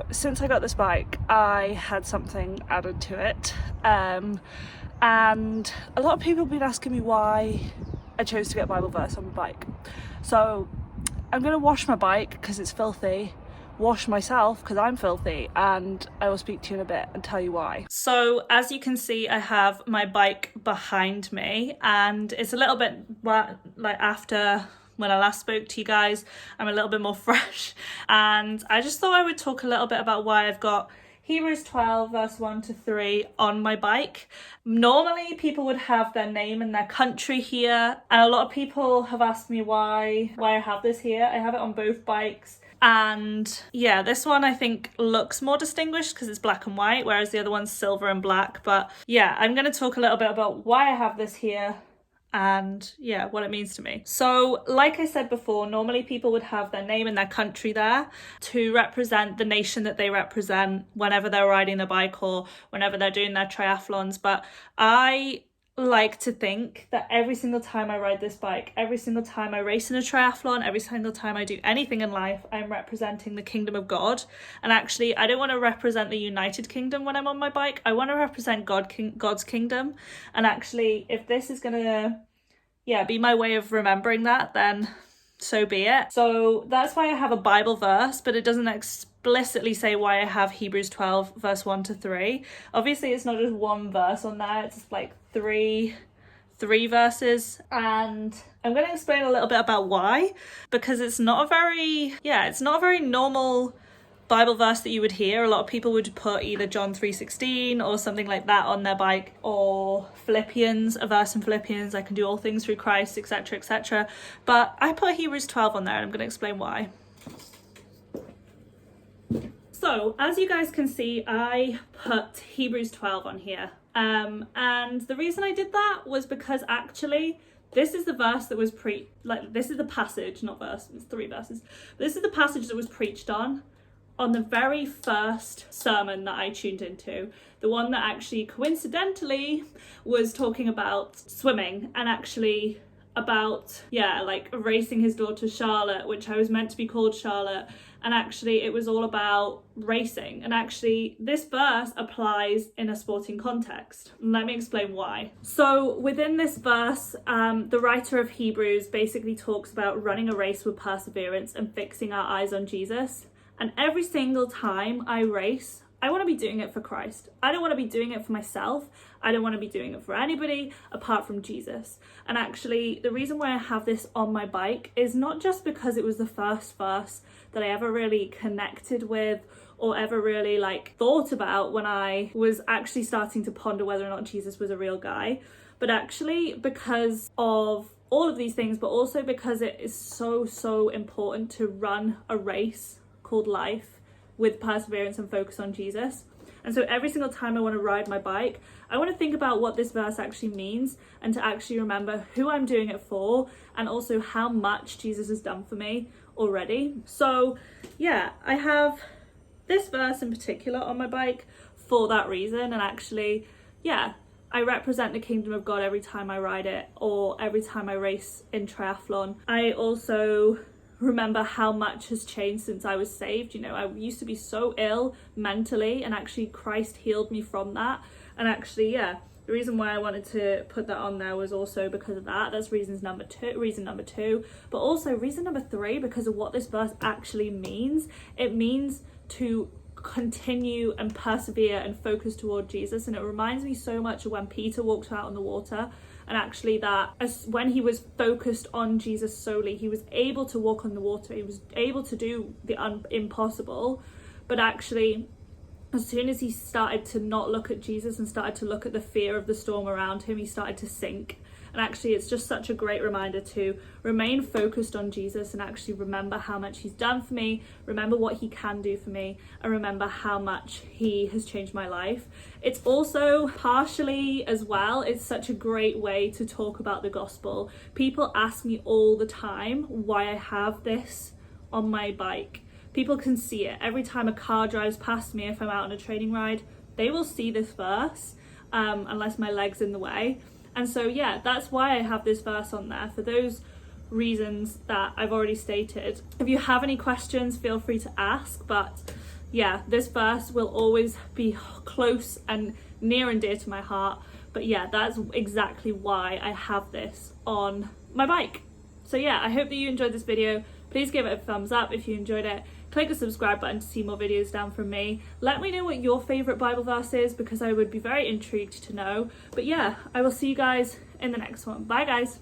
So since I got this bike, I had something added to it, and a lot of people have been asking me why I chose to get a Bible verse on my bike. So I'm going to wash my bike because it's filthy, wash myself because I'm filthy, and I will speak to you in a bit and tell you why. So as you can see, I have my bike behind me, and it's a little bit like after when I last spoke to you guys, I'm a little bit more fresh, and I just thought I would talk a little bit about why I've got Hebrews 12 verse 1 to 3 on my bike. Normally people would have their name and their country here, and a lot of people have asked me why I have this here. I have it on both bikes, and yeah, this one I think looks more distinguished because it's black and white, whereas the other one's silver and black. But yeah, I'm going to talk a little bit about why I have this here and yeah, what it means to me. So like I said before, normally people would have their name and their country there to represent the nation that they represent whenever they're riding their bike or whenever they're doing their triathlons. But I like to think that every single time I ride this bike, every single time I race in a triathlon, every single time I do anything in life, I'm representing the kingdom of God. And actually, I don't want to represent the United Kingdom when I'm on my bike. I want to represent God's kingdom. And actually, if this is going to be my way of remembering that, then so be it. So that's why I have a Bible verse, but it doesn't explicitly say why I have Hebrews 12 verse 1 to 3. Obviously it's not just one verse on there, it's like three verses, and I'm going to explain a little bit about why, because it's not a very normal Bible verse that you would hear. A lot of people would put either John 3:16 or something like that on their bike, or Philippians, a verse in Philippians, I can do all things through Christ, etc, etc. But I put Hebrews 12 on there, and I'm going to explain why. So as you guys can see, I put Hebrews 12 on here, and the reason I did that was because actually this is the verse that was this is the passage, not verse, it's 3 verses, but this is the passage that was preached on the very first sermon that I tuned into, the one that actually coincidentally was talking about swimming, and actually about racing his daughter Charlotte, which I was meant to be called Charlotte, and actually it was all about racing. And actually this verse applies in a sporting context. Let me explain why. So within this verse, the writer of Hebrews basically talks about running a race with perseverance and fixing our eyes on Jesus. And every single time I race, I want to be doing it for Christ. I don't want to be doing it for myself. I don't want to be doing it for anybody apart from Jesus. And actually, the reason why I have this on my bike is not just because it was the first verse that I ever really connected with or ever really thought about when I was actually starting to ponder whether or not Jesus was a real guy, but actually because of all of these things, but also because it is so important to run a race called life with perseverance and focus on Jesus. And so every single time I want to ride my bike, I want to think about what this verse actually means, and to actually remember who I'm doing it for, and also how much Jesus has done for me already. So yeah, I have this verse in particular on my bike for that reason. And actually, yeah, I represent the kingdom of God every time I ride it, or every time I race in triathlon. I also remember how much has changed since I was saved. I used to be so ill mentally, and actually Christ healed me from that. And actually, yeah, the reason why I wanted to put that on there was also because of that. That's reason number two, but also reason number 3, because of what this verse actually means. It means to continue and persevere and focus toward Jesus. And it reminds me so much of when Peter walked out on the water, and actually that when he was focused on Jesus solely, he was able to walk on the water, he was able to do the impossible. But actually, as soon as he started to not look at Jesus and started to look at the fear of the storm around him, he started to sink. And actually, it's just such a great reminder to remain focused on Jesus and actually remember how much he's done for me, remember what he can do for me, and remember how much he has changed my life. It's also partially as well, it's such a great way to talk about the gospel. People ask me all the time why I have this on my bike. People can see it. Every time a car drives past me, if I'm out on a training ride, they will see this verse, unless my leg's in the way. And so yeah, that's why I have this verse on there, for those reasons that I've already stated. If you have any questions, feel free to ask, but yeah, this verse will always be close and near and dear to my heart. But yeah, that's exactly why I have this on my bike. So yeah, I hope that you enjoyed this video. Please give it a thumbs up if you enjoyed it. Click the subscribe button to see more videos down from me. Let me know what your favourite Bible verse is, because I would be very intrigued to know. But yeah, I will see you guys in the next one. Bye guys.